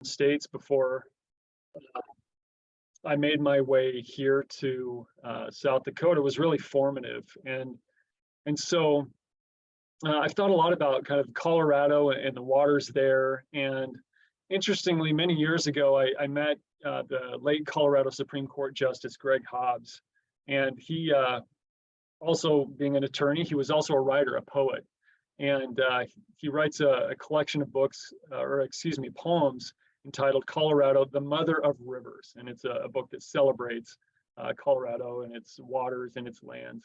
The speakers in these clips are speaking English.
States before I made my way here to South Dakota was really formative. And so I've thought a lot about kind of Colorado and the waters there. And interestingly, many years ago, I met the late Colorado Supreme Court Justice Greg Hobbs. And he, also being an attorney, he was also a writer, a poet. And he writes a collection of books, poems entitled Colorado, the Mother of Rivers. And it's a book that celebrates Colorado and its waters and its lands.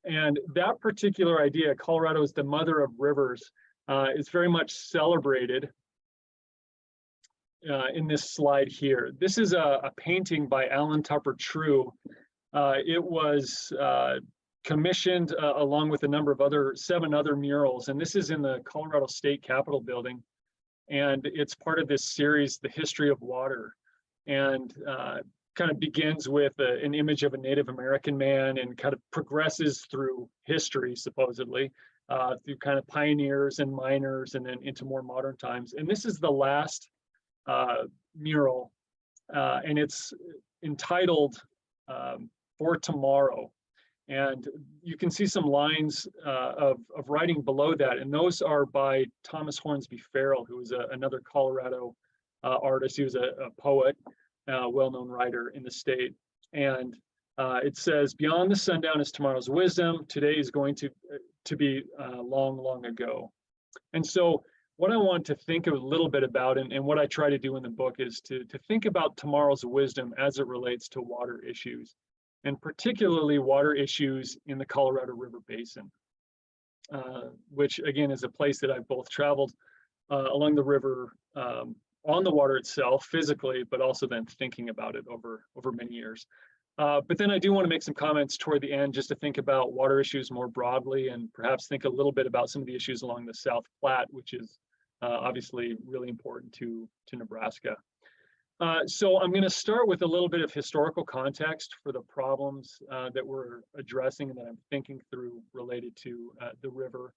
And that particular idea, Colorado is the mother of rivers, is very much celebrated in this slide here. This is a painting by Alan Tupper True. It was commissioned along with a number of 7 other murals, and this is in the Colorado State Capitol building. And it's part of this series, The History of Water, and kind of begins with an image of a Native American man and kind of progresses through history, supposedly, through kind of pioneers and miners and then into more modern times. And this is the last mural, and it's entitled For Tomorrow. And you can see some lines of writing below that, and those are by Thomas Hornsby Farrell, who was another Colorado artist. He was a poet, well-known writer in the state. And it says, "Beyond the sundown is tomorrow's wisdom. Today is going to be long, long ago." And so what I want to think a little bit about, and what I try to do in the book, is to think about tomorrow's wisdom as it relates to water issues, and particularly water issues in the Colorado River Basin, which again is a place that I've both traveled along the river, on the water itself physically, but also then thinking about it over many years. But then I do want to make some comments toward the end, just to think about water issues more broadly, and perhaps think a little bit about some of the issues along the South Platte, which is obviously really important to Nebraska. So I'm going to start with a little bit of historical context for the problems that we're addressing and that I'm thinking through related to the river,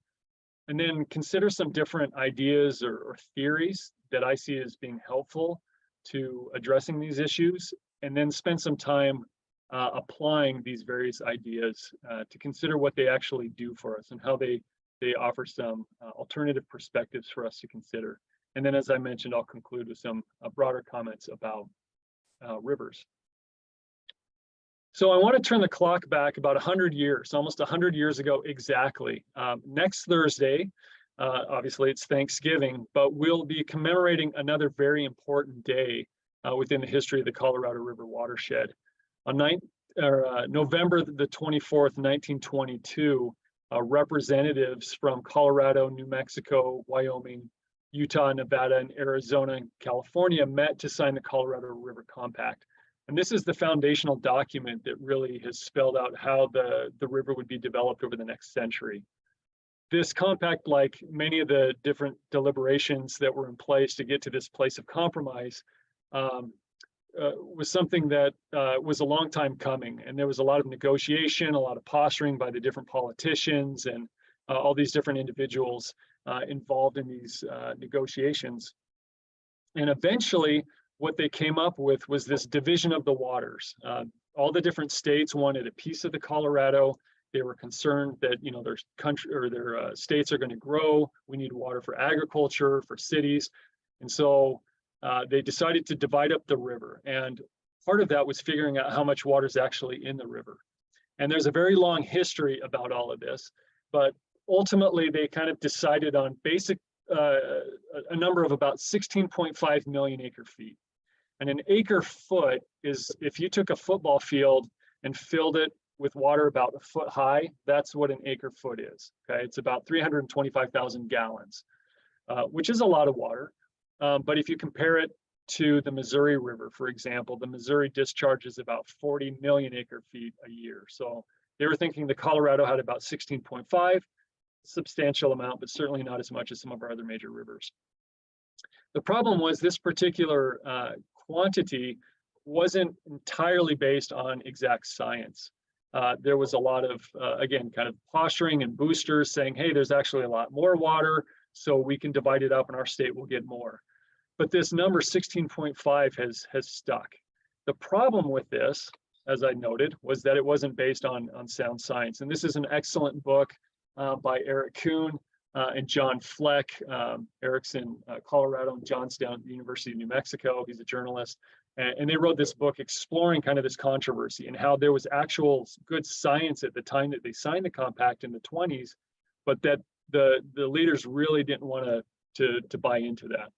and then consider some different ideas or theories that I see as being helpful to addressing these issues, and then spend some time applying these various ideas to consider what they actually do for us and how they offer some alternative perspectives for us to consider. And then, as I mentioned, I'll conclude with some broader comments about rivers. So I want to turn the clock back about 100 years, almost 100 years ago exactly. Next Thursday, obviously it's Thanksgiving, but we'll be commemorating another very important day within the history of the Colorado River watershed. On November the 24th, 1922, representatives from Colorado, New Mexico, Wyoming, Utah, Nevada, and Arizona and California met to sign the Colorado River Compact. And this is the foundational document that really has spelled out how the river would be developed over the next century. This compact, like many of the different deliberations that were in place to get to this place of compromise, was something that was a long time coming. And there was a lot of negotiation, a lot of posturing by the different politicians and all these different individuals involved in these negotiations. And eventually, what they came up with was this division of the waters. All the different states wanted a piece of the Colorado. They were concerned that their country or their states are going to grow. We need water for agriculture, for cities, and so they decided to divide up the river. And part of that was figuring out how much water is actually in the river. And there's a very long history about all of this, but ultimately they kind of decided on a number of about 16.5 million acre feet. And an acre foot is, if you took a football field and filled it with water about a foot high, that's what an acre foot is. Okay, it's about 325,000 gallons, which is a lot of water. But if you compare it to the Missouri River, for example, the Missouri discharges about 40 million acre feet a year. So they were thinking the Colorado had about 16.5, substantial amount, but certainly not as much as some of our other major rivers. The problem was this particular quantity wasn't entirely based on exact science. There was a lot of, again, kind of posturing and boosters saying, hey, there's actually a lot more water, so we can divide it up and our state will get more. But this number 16.5 has stuck. The problem with this, as I noted, was that it wasn't based on sound science. And this is an excellent book by Eric Kuhn and John Fleck. Eric's in Colorado and John's down at the University of New Mexico. He's a journalist. And they wrote this book exploring kind of this controversy and how there was actual good science at the time that they signed the compact in the 20s, but that the leaders really didn't want to buy into that.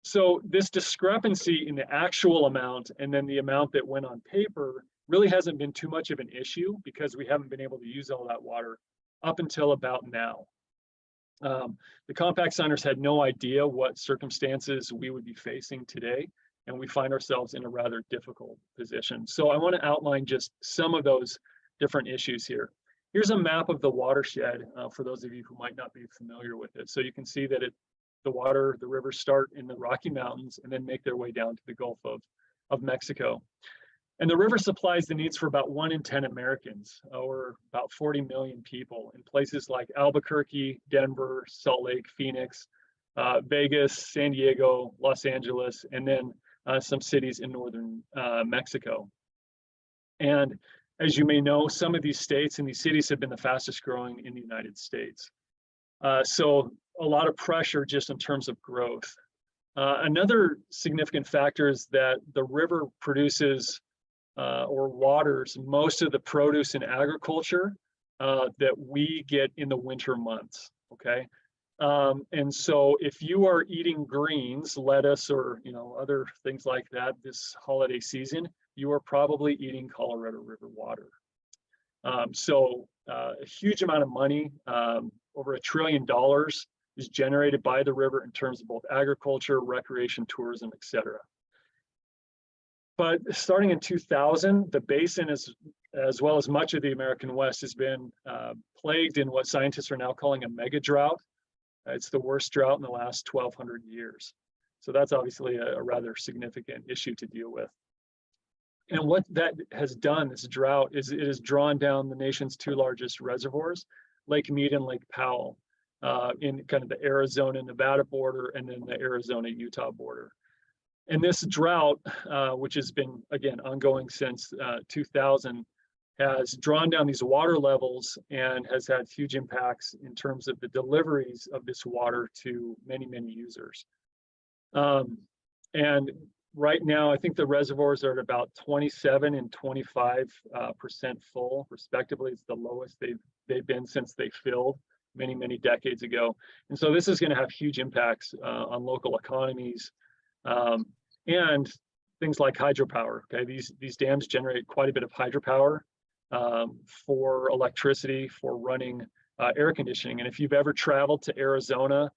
So this discrepancy in the actual amount and then the amount that went on paper really hasn't been too much of an issue because we haven't been able to use all that water up until about now. The compact signers had no idea what circumstances we would be facing today, and we find ourselves in a rather difficult position. So I want to outline just some of those different issues here. Here's a map of the watershed for those of you who might not be familiar with it. So you can see that the rivers start in the Rocky Mountains and then make their way down to the Gulf of Mexico. And the river supplies the needs for about 1 in 10 Americans, or about 40 million people in places like Albuquerque, Denver, Salt Lake, Phoenix, Vegas, San Diego, Los Angeles, and then some cities in northern Mexico. And as you may know, some of these states and these cities have been the fastest growing in the United States. So a lot of pressure just in terms of growth. Another significant factor is that the river produces or waters most of the produce in agriculture that we get in the winter months, okay? And so if you are eating greens, lettuce, or other things like that this holiday season, you are probably eating Colorado River water. So a huge amount of money, over $1 trillion is generated by the river in terms of both agriculture, recreation, tourism, etc. But starting in 2000, the basin, as well as much of the American West, has been plagued in what scientists are now calling a mega drought. It's the worst drought in the last 1,200 years. So that's obviously a rather significant issue to deal with. And what that has done, this drought, is it has drawn down the nation's 2 largest reservoirs, Lake Mead and Lake Powell, in kind of the Arizona-Nevada border and then the Arizona-Utah border. And this drought, which has been, again, ongoing since 2000, has drawn down these water levels and has had huge impacts in terms of the deliveries of this water to many, many users. And right now, I think the reservoirs are at about 27 and 25% full, respectively. It's the lowest they've been since they filled many, many decades ago. And so this is going to have huge impacts on local economies. And things like hydropower. Okay, these dams generate quite a bit of hydropower for electricity, for running air conditioning. And if you've ever traveled to Arizona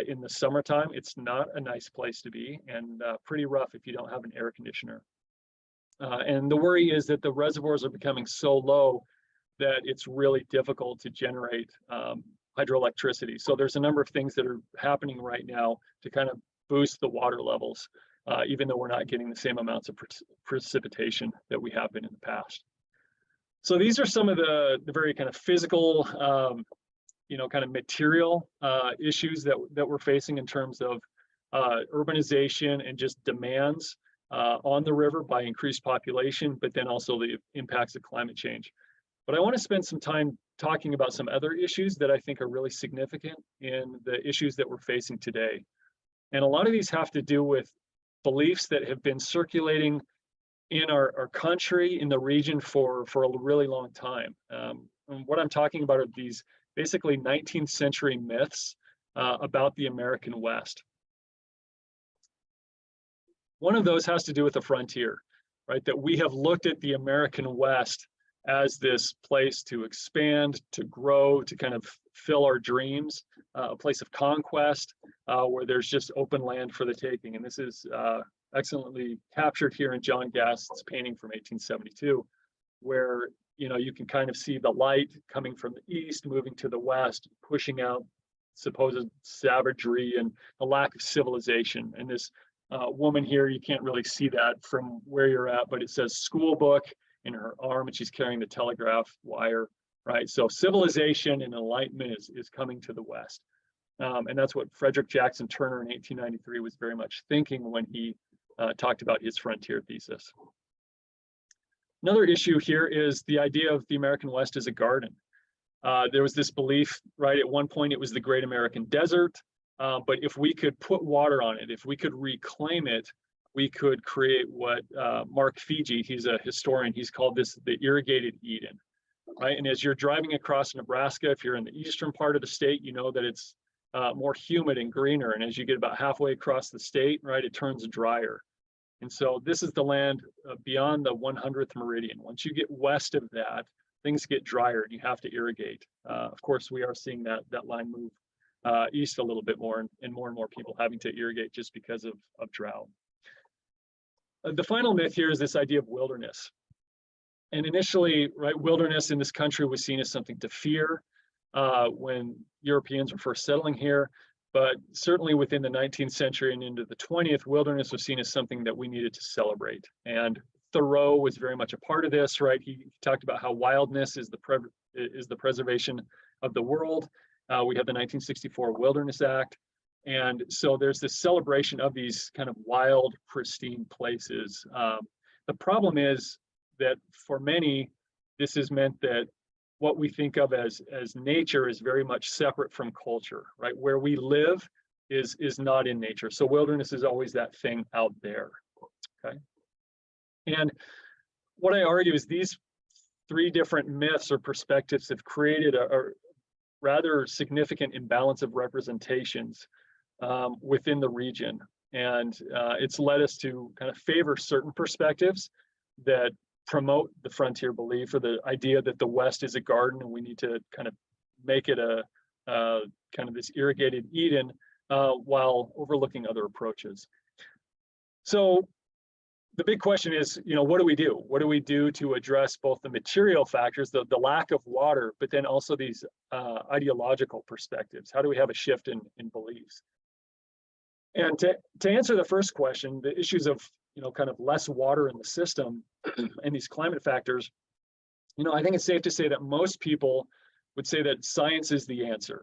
in the summertime, it's not a nice place to be, and pretty rough if you don't have an air conditioner. And the worry is that the reservoirs are becoming so low that it's really difficult to generate hydroelectricity. So there's a number of things that are happening right now to kind of boost the water levels, even though we're not getting the same amounts of precipitation that we have been in the past. So these are some of the very kind of physical, kind of material issues that we're facing in terms of urbanization and just demands on the river by increased population, but then also the impacts of climate change. But I want to spend some time talking about some other issues that I think are really significant in the issues that we're facing today. And a lot of these have to do with beliefs that have been circulating in our country, in the region for a really long time. And what I'm talking about are these basically 19th century myths about the American West. One of those has to do with the frontier, right? That we have looked at the American West as this place to expand, to grow, to kind of fill our dreams, a place of conquest, where there's just open land for the taking. And this is excellently captured here in John Gast's painting from 1872, where you can kind of see the light coming from the east, moving to the west, pushing out supposed savagery and a lack of civilization. And this woman here, you can't really see that from where you're at, but it says school book in her arm, and she's carrying the telegraph wire, right? So civilization and enlightenment is coming to the west. And that's what Frederick Jackson Turner in 1893 was very much thinking when he talked about his frontier thesis. Another issue here is the idea of the American West as a garden. There was this belief, right, at one point it was the Great American Desert, but if we could put water on it, if we could reclaim it, we could create what Mark Fiji, he's a historian, he's called this the irrigated Eden, right? And as you're driving across Nebraska, if you're in the eastern part of the state, you know that it's more humid and greener. And as you get about halfway across the state, right, it turns drier. And so this is the land beyond the 100th meridian. Once you get west of that, things get drier and you have to irrigate. Of course, we are seeing that line move east a little bit more and more people having to irrigate just because of drought. The final myth here is this idea of wilderness. And initially, right, wilderness in this country was seen as something to fear when Europeans were first settling here. But certainly within the 19th century and into the 20th, wilderness was seen as something that we needed to celebrate. And Thoreau was very much a part of this, right? He talked about how wildness is the preservation of the world. We have the 1964 Wilderness Act. And so there's this celebration of these kind of wild, pristine places. The problem is that for many, this has meant that what we think of as nature is very much separate from culture, right? Where we live is not in nature. So wilderness is always that thing out there, okay? And what I argue is these three different myths or perspectives have created a rather significant imbalance of representations within the region. And it's led us to kind of favor certain perspectives that promote the frontier belief or the idea that the West is a garden and we need to kind of make it a kind of this irrigated Eden while overlooking other approaches. So the big question is, you know, what do we do? What do we do to address both the material factors, the lack of water, but then also these ideological perspectives? How do we have a shift in beliefs? And to answer the first question, the issues of, you know, kind of less water in the system and these climate factors, you know, I think it's safe to say that most people would say that science is the answer,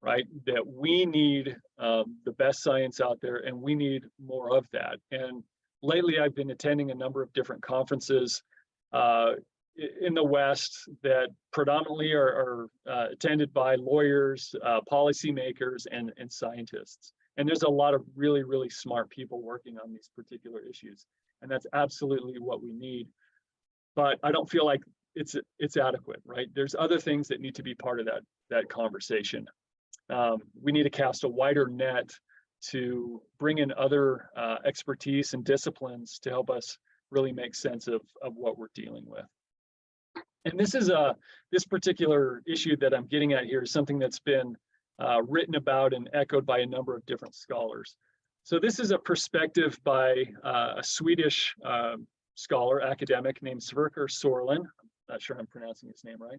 right? That we need the best science out there and we need more of that. And lately I've been attending a number of different conferences in the West that predominantly are attended by lawyers, policymakers, and scientists. And there's a lot of really, really smart people working on these particular issues. And that's absolutely what we need. But I don't feel like it's adequate, right? There's other things that need to be part of that conversation. We need to cast a wider net to bring in other expertise and disciplines to help us really make sense of what we're dealing with. And this particular issue that I'm getting at here is something that's been written about and echoed by a number of different scholars. So this is a perspective by a Swedish scholar, academic named Sverker Sorlin. I'm not sure I'm pronouncing his name right.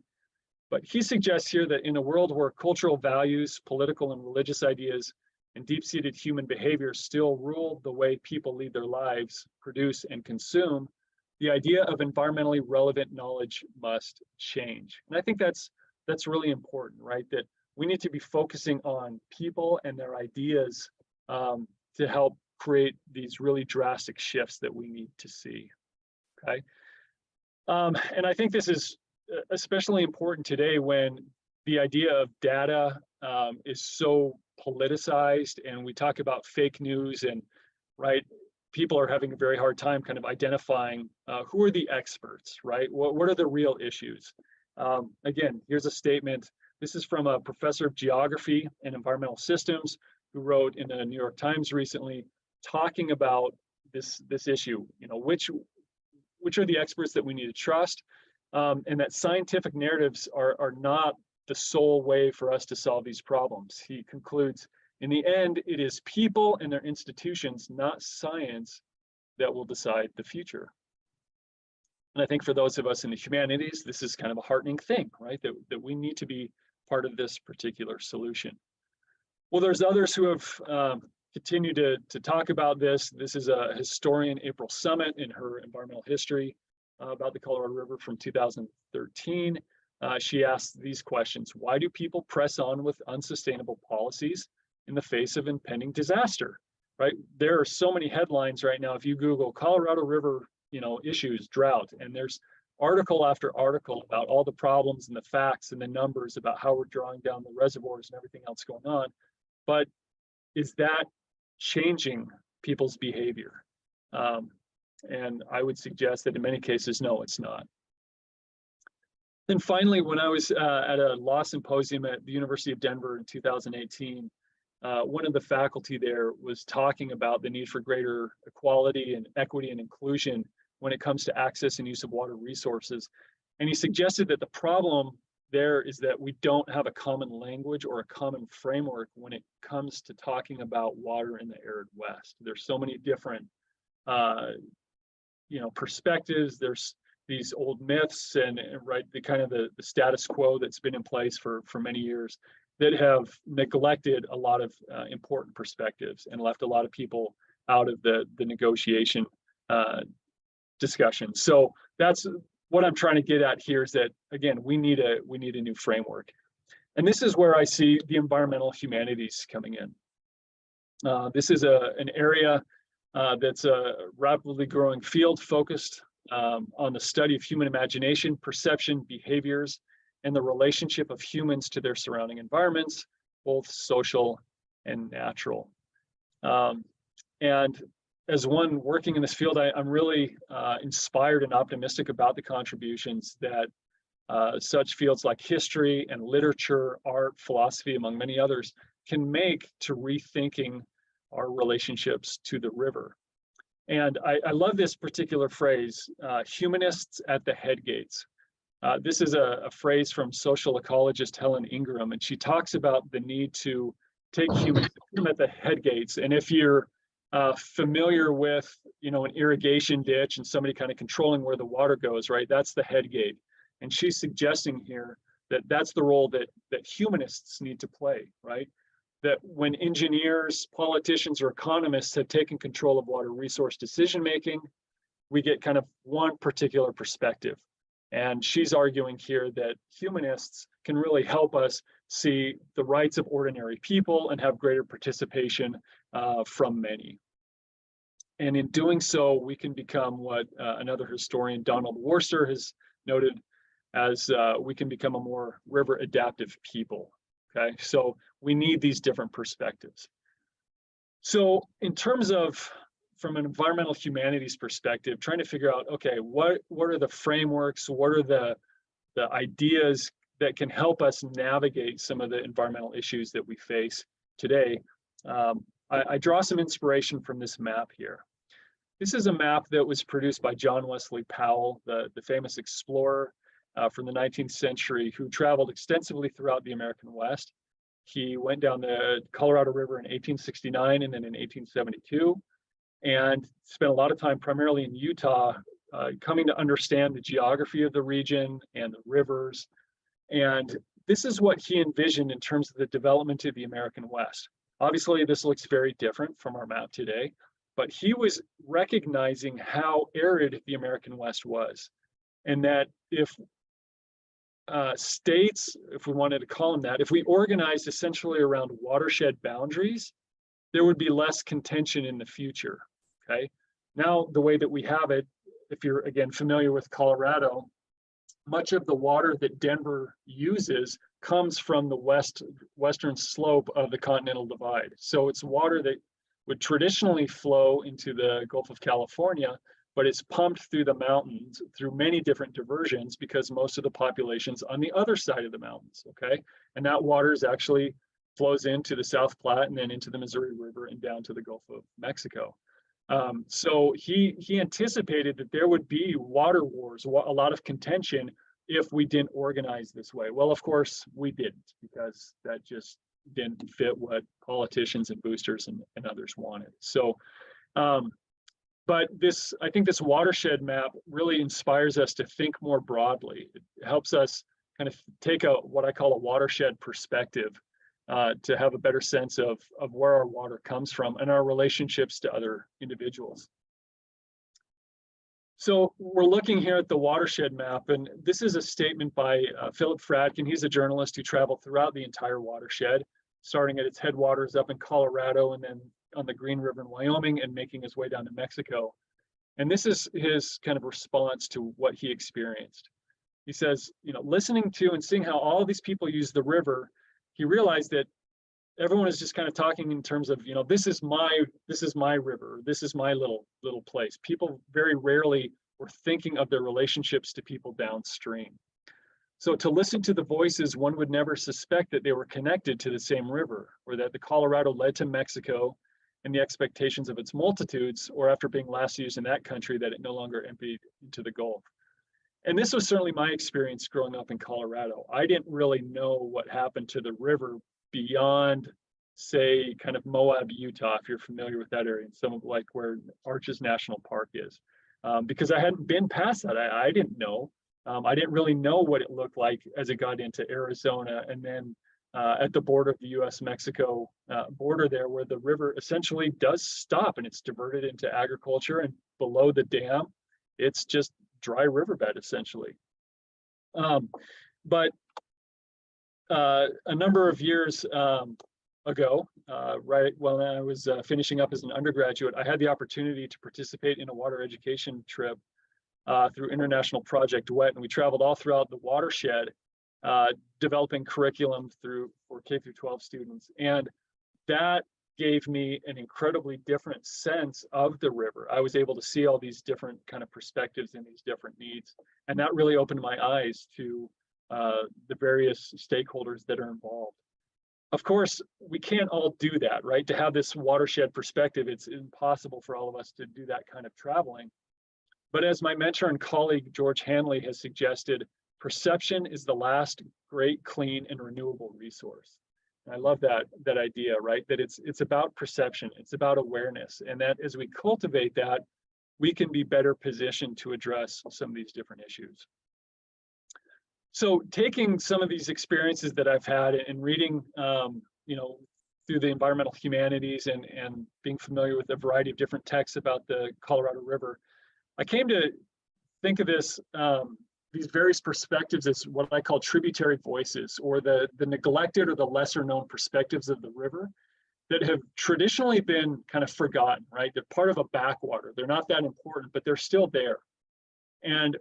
But he suggests here that in a world where cultural values, political and religious ideas, and deep-seated human behavior still rule the way people lead their lives, produce, and consume, the idea of environmentally relevant knowledge must change. And I think that's really important, right? That we need to be focusing on people and their ideas to help create these really drastic shifts that we need to see, okay? And I think this is especially important today when the idea of data is so politicized and we talk about fake news and, right, people are having a very hard time kind of identifying who are the experts, right? What are the real issues? Again, here's a statement. This is from a professor of geography and environmental systems who wrote in the New York Times recently talking about this issue, you know, which are the experts that we need to trust, and that scientific narratives are not the sole way for us to solve these problems. He concludes, in the end, it is people and their institutions, not science, that will decide the future. And I think for those of us in the humanities, this is kind of a heartening thing, right? That we need to be part of this particular solution. Well, there's others who have continued to talk about this. This is a historian, April Summit, in her environmental history about the Colorado River from 2013. She asked these questions: why do people press on with unsustainable policies in the face of impending disaster, right? There are so many headlines right now. If you Google Colorado River, issues, drought, and there's article after article about all the problems and the facts and the numbers about how we're drawing down the reservoirs and everything else going on. But is that changing people's behavior? And I would suggest that in many cases, no, it's not. Then finally, when I was at a law symposium at the University of Denver in 2018, one of the faculty there was talking about the need for greater equality and equity and inclusion when it comes to access and use of water resources. And he suggested that the problem there is that we don't have a common language or a common framework when it comes to talking about water in the arid West. There's so many different perspectives. There's these old myths and right, the kind of the status quo that's been in place for many years that have neglected a lot of important perspectives and left a lot of people out of the negotiation discussion. So that's what I'm trying to get at here, is that, again, we need a new framework. And this is where I see the environmental humanities coming in. This is an area that's a rapidly growing field focused on the study of human imagination, perception, behaviors, and the relationship of humans to their surrounding environments, both social and natural. And as one working in this field, I'm really inspired and optimistic about the contributions that such fields like history and literature, art, philosophy, among many others, can make to rethinking our relationships to the river. And I love this particular phrase, humanists at the head gates. This is a phrase from social ecologist Helen Ingram, and she talks about the need to take humans at the head gates. And if you're familiar with, an irrigation ditch and somebody kind of controlling where the water goes, right? That's the head gate. And she's suggesting here that that's the role that humanists need to play, right? That when engineers, politicians, or economists have taken control of water resource decision-making, we get kind of one particular perspective. And she's arguing here that humanists can really help us see the rights of ordinary people and have greater participation from many. And in doing so, we can become what another historian, Donald Worster, has noted as we can become a more river adaptive people. Okay, so we need these different perspectives. So in terms of, from an environmental humanities perspective, trying to figure out, okay, what are the frameworks, what are the ideas that can help us navigate some of the environmental issues that we face today, I draw some inspiration from this map here. This is a map that was produced by John Wesley Powell, the famous explorer from the 19th century, who traveled extensively throughout the American West. He went down the Colorado River in 1869 and then in 1872, and spent a lot of time primarily in Utah, coming to understand the geography of the region and the rivers. And this is what he envisioned in terms of the development of the American West. Obviously, this looks very different from our map today, but he was recognizing how arid the American West was, and that if states, if we wanted to call them that, if we organized essentially around watershed boundaries, there would be less contention in the future, okay? Now, the way that we have it, if you're, again, familiar with Colorado, much of the water that Denver uses comes from the western slope of the Continental Divide. So it's water that would traditionally flow into the Gulf of California, but it's pumped through the mountains through many different diversions because most of the population's on the other side of the mountains, okay? And that water is actually flows into the South Platte and then into the Missouri River and down to the Gulf of Mexico. So he anticipated that there would be water wars, a lot of contention if we didn't organize this way. Well, of course, we didn't, because that just didn't fit what politicians and boosters and others wanted. So, but I think this watershed map really inspires us to think more broadly. It helps us kind of take what I call a watershed perspective to have a better sense of where our water comes from and our relationships to other individuals. So we're looking here at the watershed map, and this is a statement by Philip Fradkin. He's a journalist who traveled throughout the entire watershed. starting at its headwaters up in Colorado and then on the Green River in Wyoming and making his way down to Mexico. And this is his kind of response to what he experienced. He says, listening to and seeing how all these people use the river, he realized that everyone is just kind of talking in terms of, this is my river, this is my little place. People very rarely were thinking of their relationships to people downstream. So to listen to the voices, one would never suspect that they were connected to the same river, or that the Colorado led to Mexico and the expectations of its multitudes, or after being last used in that country, that it no longer emptied into the Gulf. And this was certainly my experience growing up in Colorado. I didn't really know what happened to the river beyond, say, kind of Moab, Utah, if you're familiar with that area, and some of like where Arches National Park is, because I hadn't been past that. I didn't know. I didn't really know what it looked like as it got into Arizona, and then at the border of the US-Mexico border there, where the river essentially does stop and it's diverted into agriculture, and below the dam, it's just dry riverbed essentially. But a number of years ago, right when I was finishing up as an undergraduate, I had the opportunity to participate in a water education trip through International Project WET, and we traveled all throughout the watershed, developing curriculum for K through 12 students. And that gave me an incredibly different sense of the river. I was able to see all these different kind of perspectives and these different needs. And that really opened my eyes to the various stakeholders that are involved. Of course, we can't all do that, right? To have this watershed perspective, it's impossible for all of us to do that kind of traveling. But as my mentor and colleague, George Hanley, has suggested, perception is the last great, clean, and renewable resource. And I love that idea, right? That it's about perception, it's about awareness, and that as we cultivate that, we can be better positioned to address some of these different issues. So taking some of these experiences that I've had and reading, through the environmental humanities and being familiar with a variety of different texts about the Colorado River, I came to think of these various perspectives as what I call tributary voices, or the neglected or the lesser known perspectives of the river that have traditionally been kind of forgotten, right? They're part of a backwater. They're not that important, but they're still there. And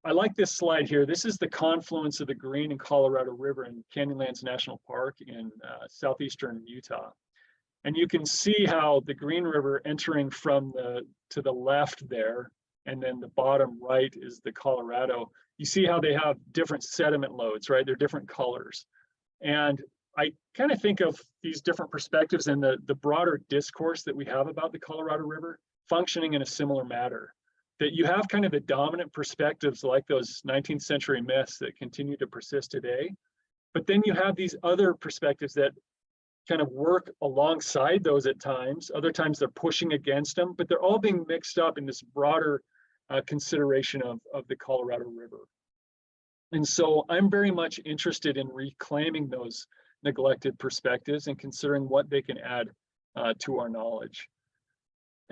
I like this slide here. This is the confluence of the Green and Colorado River in Canyonlands National Park in southeastern Utah. And you can see how the Green River entering from to the left there, and then the bottom right is the Colorado. You see how they have different sediment loads, right? They're different colors. And I kind of think of these different perspectives and the broader discourse that we have about the Colorado River functioning in a similar manner. That you have kind of the dominant perspectives like those 19th century myths that continue to persist today. But then you have these other perspectives that kind of work alongside those at times. Other times they're pushing against them, but they're all being mixed up in this broader consideration of the Colorado River. And so I'm very much interested in reclaiming those neglected perspectives and considering what they can add to our knowledge.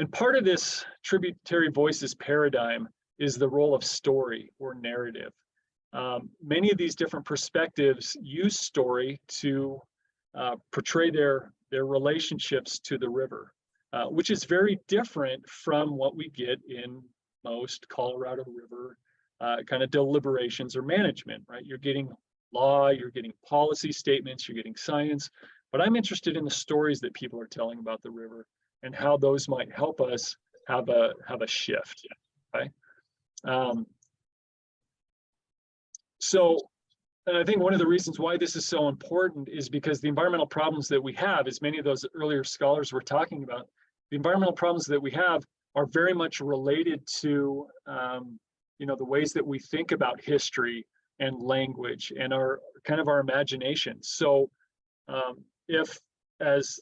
And part of this tributary voices paradigm is the role of story or narrative. Many of these different perspectives use story to portray their relationships to the river, which is very different from what we get in most Colorado River kind of deliberations or management, right? You're getting law, you're getting policy statements, you're getting science, but I'm interested in the stories that people are telling about the river and how those might help us have a shift, okay? So I think one of the reasons why this is so important is because the environmental problems that we have, as many of those earlier scholars were talking about, the environmental problems that we have are very much related to the ways that we think about history and language and our imagination. So if as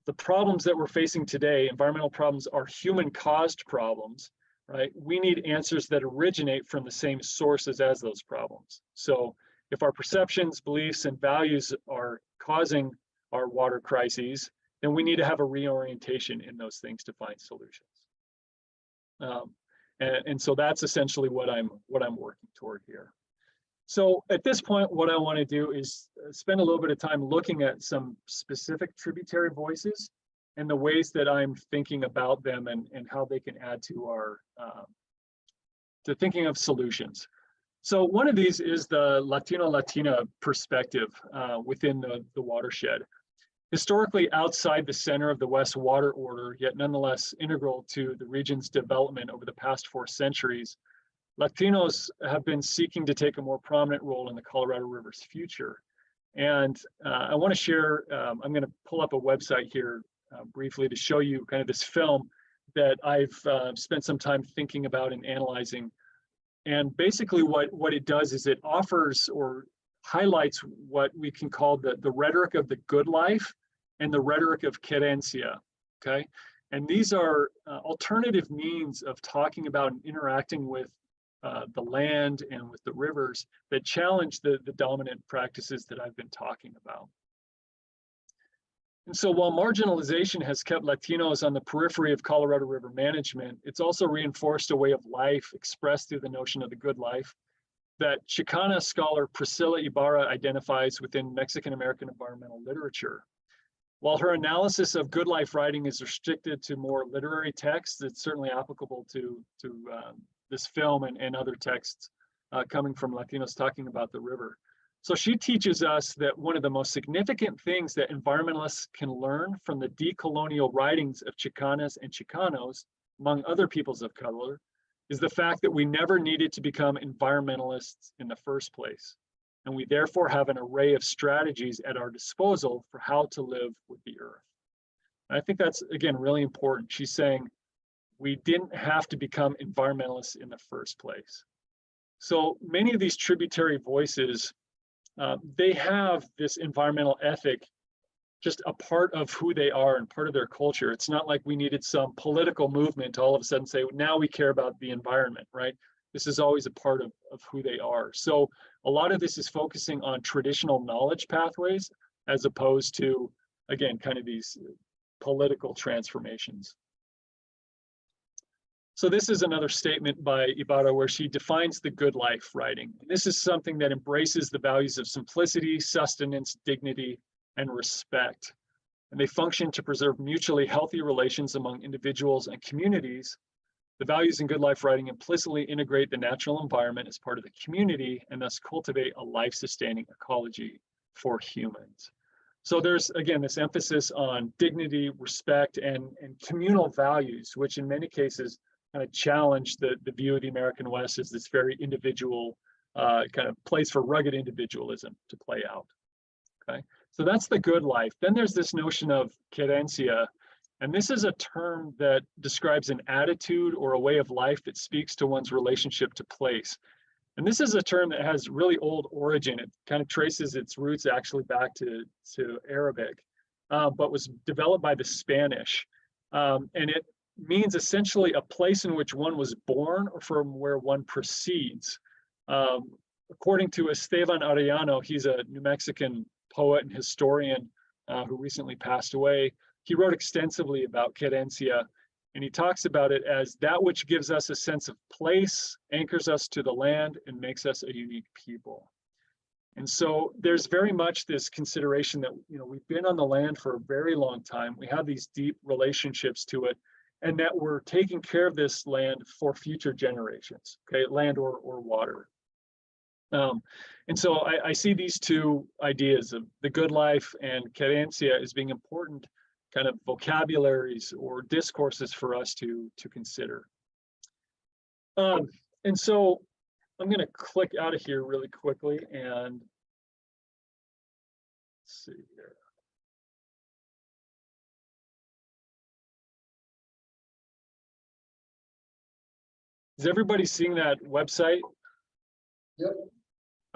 the problems that we're facing today, environmental problems, are human-caused problems, right? We need answers that originate from the same sources as those problems. So if our perceptions, beliefs, and values are causing our water crises, then we need to have a reorientation in those things to find solutions. And so that's essentially what I'm working toward here. So at this point, what I want to do is spend a little bit of time looking at some specific tributary voices and the ways that I'm thinking about them and how they can add to our to thinking of solutions. So one of these is the Latino-Latina perspective within the watershed. Historically outside the center of the West Water Order, yet nonetheless integral to the region's development over the past 4 centuries, Latinos have been seeking to take a more prominent role in the Colorado River's future. And I want to share, I'm going to pull up a website here briefly to show you kind of this film that I've spent some time thinking about and analyzing. And basically what it does is it offers or highlights what we can call the rhetoric of the good life and the rhetoric of querencia, okay? And these are alternative means of talking about and interacting with the land and with the rivers that challenge the dominant practices that I've been talking about. And so while marginalization has kept Latinos on the periphery of Colorado River management, it's also reinforced a way of life expressed through the notion of the good life that Chicana scholar Priscilla Ibarra identifies within Mexican-American environmental literature. While her analysis of good life writing is restricted to more literary texts, it's certainly applicable to this film and other texts coming from Latinos talking about the river. So she teaches us that one of the most significant things that environmentalists can learn from the decolonial writings of Chicanas and Chicanos, among other peoples of color, is the fact that we never needed to become environmentalists in the first place. And we therefore have an array of strategies at our disposal for how to live with the earth. And I think that's, again, really important. She's saying we didn't have to become environmentalists in the first place. So many of these tributary voices, they have this environmental ethic just a part of who they are and part of their culture. It's not like we needed some political movement to all of a sudden say, now we care about the environment, right? This is always a part of who they are. So a lot of this is focusing on traditional knowledge pathways as opposed to, again, kind of these political transformations. So this is another statement by Ibarra where she defines the good life writing. This is something that embraces the values of simplicity, sustenance, dignity, and respect. And they function to preserve mutually healthy relations among individuals and communities. The values in good life writing implicitly integrate the natural environment as part of the community and thus cultivate a life-sustaining ecology for humans. So there's, again, this emphasis on dignity, respect, and communal values, which in many cases kind of challenge the view of the American West as this very individual kind of place for rugged individualism to play out, okay? So that's the good life. Then there's this notion of querencia, and this is a term that describes an attitude or a way of life that speaks to one's relationship to place. And this is a term that has really old origin. It kind of traces its roots actually back to Arabic, but was developed by the Spanish. And it means essentially a place in which one was born or from where one proceeds. According to Esteban Arellano, he's a New Mexican poet and historian who recently passed away. He wrote extensively about querencia, and he talks about it as that which gives us a sense of place, anchors us to the land, and makes us a unique people. And so there's very much this consideration that, you know, we've been on the land for a very long time. We have these deep relationships to it, and that we're taking care of this land for future generations, okay, land or water. And so I see these two ideas of the good life and querencia as being important kind of vocabularies or discourses for us to consider. And so I'm going to click out of here really quickly and let's see here. Is everybody seeing that website? Yep.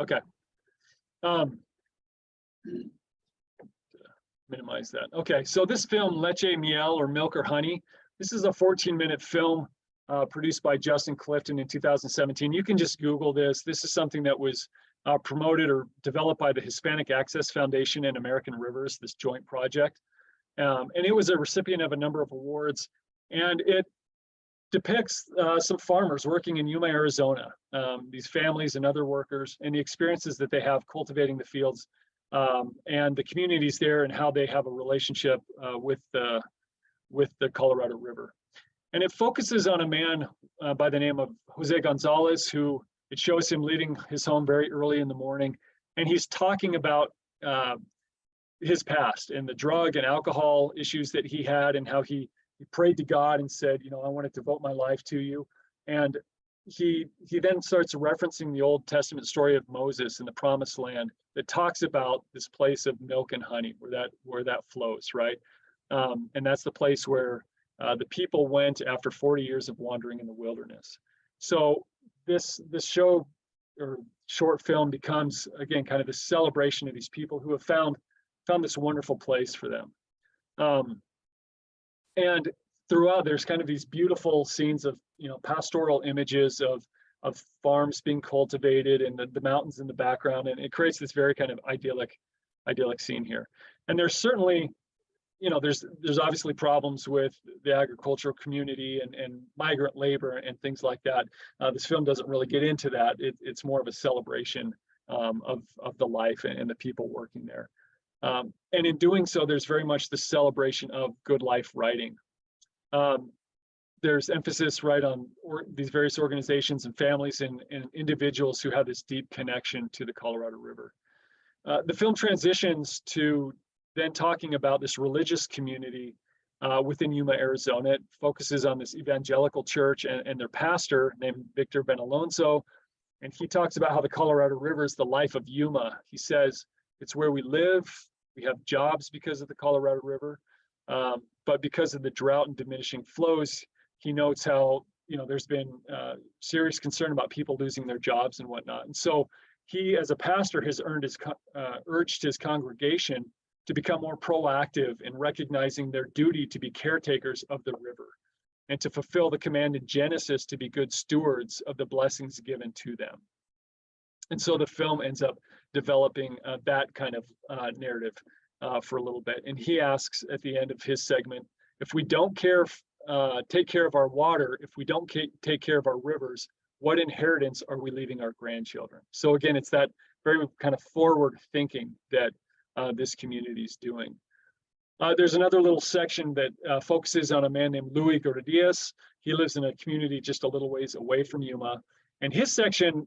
Okay. Minimize that. Okay, so this film, Leche Miel, or Milk or Honey, this is a 14-minute film produced by Justin Clifton in 2017. You can just Google this. This is something that was promoted or developed by the Hispanic Access Foundation and American Rivers, this joint project. And it was a recipient of a number of awards. And it depicts some farmers working in Yuma, Arizona, these families and other workers, and the experiences that they have cultivating the fields, and the communities there, and how they have a relationship with the Colorado River. And it focuses on a man by the name of Jose Gonzalez, who it shows him leaving his home very early in the morning, and he's talking about his past and the drug and alcohol issues that he had, and how he prayed to God and said, you know, I want to devote my life to you. And he then starts referencing the Old Testament story of Moses in the Promised Land that talks about this place of milk and honey, where that flows, right? And that's the place where the people went after 40 years of wandering in the wilderness. So this show or short film becomes, again, kind of a celebration of these people who have found this wonderful place for them. And throughout, there's kind of these beautiful scenes of, you know, pastoral images of farms being cultivated, and the mountains in the background, and it creates this very kind of idyllic scene here. And there's certainly, you know, there's obviously problems with the agricultural community and migrant labor and things like that. This film doesn't really get into that. It's more of a celebration of the life and the people working there. And in doing so, there's very much the celebration of good life writing. There's emphasis right on these various organizations and families and individuals who have this deep connection to the Colorado River. The film transitions to then talking about this religious community within Yuma, Arizona. It focuses on this evangelical church and their pastor named Victor Ben Alonso. And he talks about how the Colorado River is the life of Yuma. He says it's where we live. We have jobs because of the Colorado River, but because of the drought and diminishing flows, he notes how, you know, there's been serious concern about people losing their jobs and whatnot. And so he, as a pastor, has urged his congregation to become more proactive in recognizing their duty to be caretakers of the river, and to fulfill the command in Genesis to be good stewards of the blessings given to them. And so the film ends up developing that kind of narrative for a little bit. And he asks at the end of his segment, if we don't take care of our water, if we don't take care of our rivers, what inheritance are we leaving our grandchildren? So again, it's that very kind of forward thinking that this community is doing. There's another little section that focuses on a man named Luis Gordias. He lives in a community just a little ways away from Yuma. And his section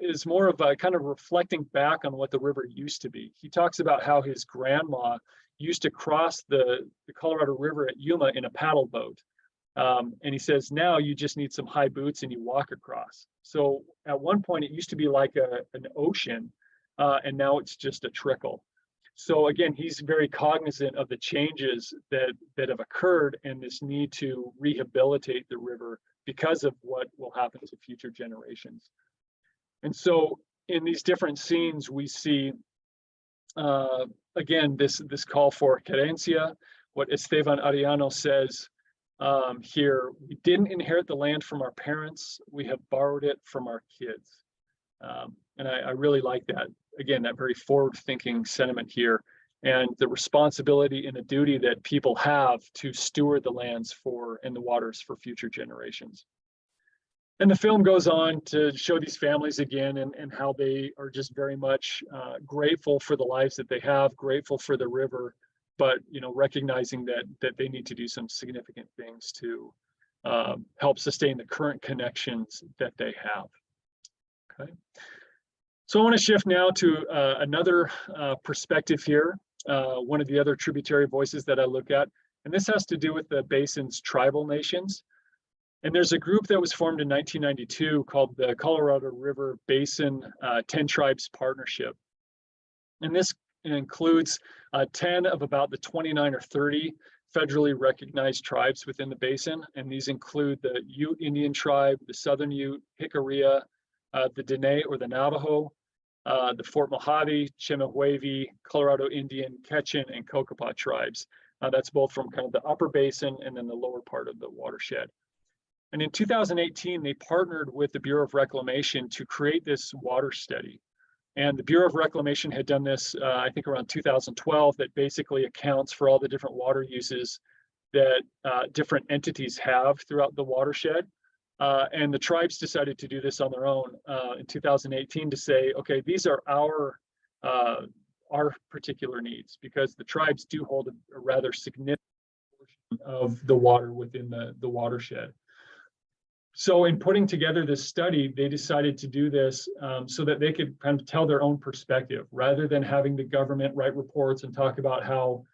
is more of a kind of reflecting back on what the river used to be. He talks about how his grandma used to cross the Colorado River at Yuma in a paddle boat. And he says, now you just need some high boots and you walk across. So at one point it used to be like an ocean, and now it's just a trickle. So again, he's very cognizant of the changes that have occurred and this need to rehabilitate the river because of what will happen to future generations. And so in these different scenes, we see, again, this call for querencia, what Esteban Arellano says here: we didn't inherit the land from our parents, we have borrowed it from our kids. And I really like that, again, that very forward-thinking sentiment here, and the responsibility and the duty that people have to steward the lands and the waters for future generations. And the film goes on to show these families again and how they are just very much grateful for the lives that they have, grateful for the river, but, you know, recognizing that they need to do some significant things to help sustain the current connections that they have. Okay. So I want to shift now to another perspective here, one of the other tributary voices that I look at, and this has to do with the basin's tribal nations. And there's a group that was formed in 1992 called the Colorado River Basin 10 Tribes Partnership. And this includes 10 of about the 29 or 30 federally recognized tribes within the basin. And these include the Ute Indian tribe, the Southern Ute, Jicarilla, the Dene or the Navajo, the Fort Mojave, Chemehuevi, Colorado Indian, Quechan, and Cocopah tribes. That's both from kind of the upper basin and then the lower part of the watershed. And in 2018, they partnered with the Bureau of Reclamation to create this water study. And the Bureau of Reclamation had done this, I think around 2012, that basically accounts for all the different water uses that different entities have throughout the watershed. And the tribes decided to do this on their own in 2018 to say, okay, these are our particular needs, because the tribes do hold a rather significant portion of the water within the watershed. So in putting together this study, they decided to do this so that they could kind of tell their own perspective, rather than having the government write reports and talk about how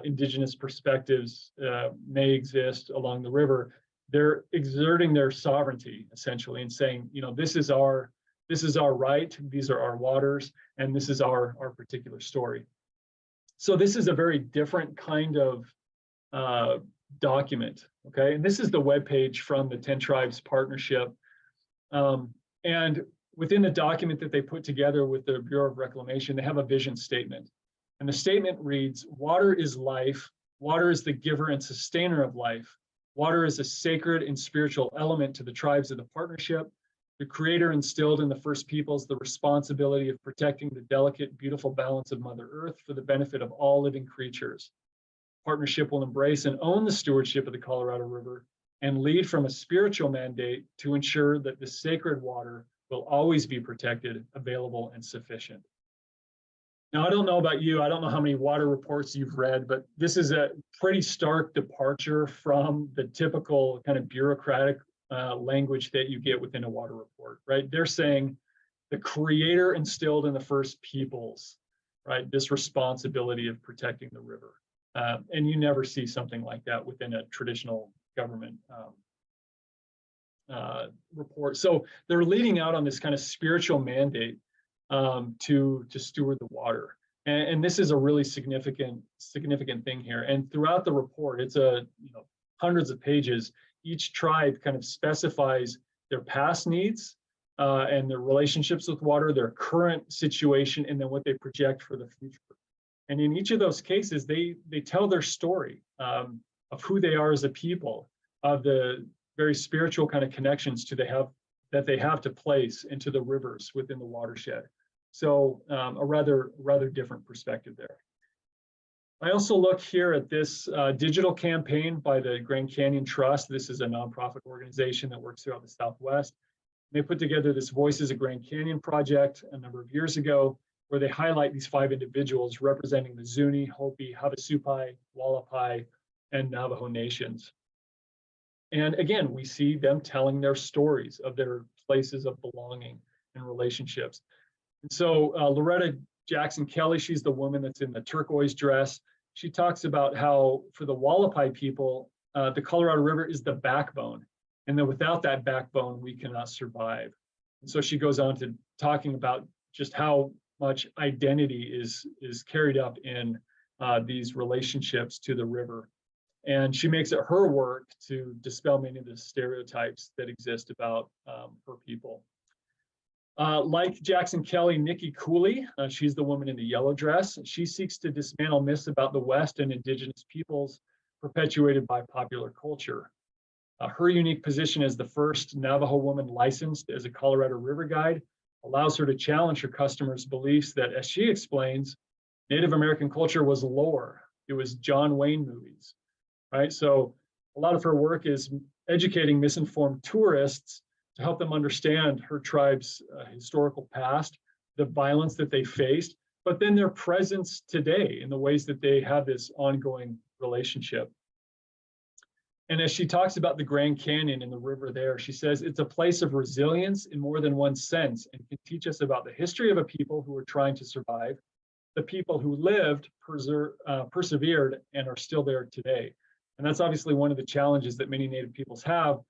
indigenous perspectives may exist along the river. They're exerting their sovereignty essentially and saying, you know, this is our right, these are our waters, and this is our particular story. So this is a very different kind of document, okay? And this is the webpage from the 10 Tribes Partnership. And within the document that they put together with the Bureau of Reclamation, they have a vision statement. And the statement reads, water is life, water is the giver and sustainer of life. Water is a sacred and spiritual element to the tribes of the partnership. The Creator instilled in the first peoples the responsibility of protecting the delicate, beautiful balance of Mother Earth for the benefit of all living creatures. Partnership will embrace and own the stewardship of the Colorado River and lead from a spiritual mandate to ensure that the sacred water will always be protected, available, and sufficient. Now, I don't know about you, I don't know how many water reports you've read, but this is a pretty stark departure from the typical kind of bureaucratic language that you get within a water report, right? They're saying the Creator instilled in the first peoples, right, this responsibility of protecting the river. And you never see something like that within a traditional government report. So they're leading out on this kind of spiritual mandate to steward the water. And this is a really significant thing here. And throughout the report, it's hundreds of pages. Each tribe kind of specifies their past needs and their relationships with water, their current situation, and then what they project for the future. And in each of those cases, they tell their story of who they are as a people, of the very spiritual kind of connections that they have to place into the rivers within the watershed. So a rather different perspective there. I also look here at this digital campaign by the Grand Canyon Trust. This is a nonprofit organization that works throughout the Southwest. They put together this Voices of Grand Canyon project a number of years ago, where they highlight these 5 individuals representing the Zuni, Hopi, Havasupai, Wallapai, and Navajo nations. And again, we see them telling their stories of their places of belonging and relationships. And so Loretta Jackson Kelly, she's the woman that's in the turquoise dress. She talks about how for the Wallapai people, the Colorado River is the backbone. And that without that backbone, we cannot survive. And so she goes on to talking about just how much identity is carried up in these relationships to the river. And she makes it her work to dispel many of the stereotypes that exist about her people. Like Jackson Kelly, Nikki Cooley, she's the woman in the yellow dress. She seeks to dismantle myths about the West and indigenous peoples perpetuated by popular culture. Her unique position as the first Navajo woman licensed as a Colorado River guide allows her to challenge her customers' beliefs that, as she explains, Native American culture was lore. It was John Wayne movies, right? So a lot of her work is educating misinformed tourists to help them understand her tribe's historical past, the violence that they faced, but then their presence today in the ways that they have this ongoing relationship. And as she talks about the Grand Canyon and the river there, she says it's a place of resilience in more than one sense and can teach us about the history of a people who are trying to survive, the people who lived, persevered, and are still there today. And that's obviously one of the challenges that many Native peoples have,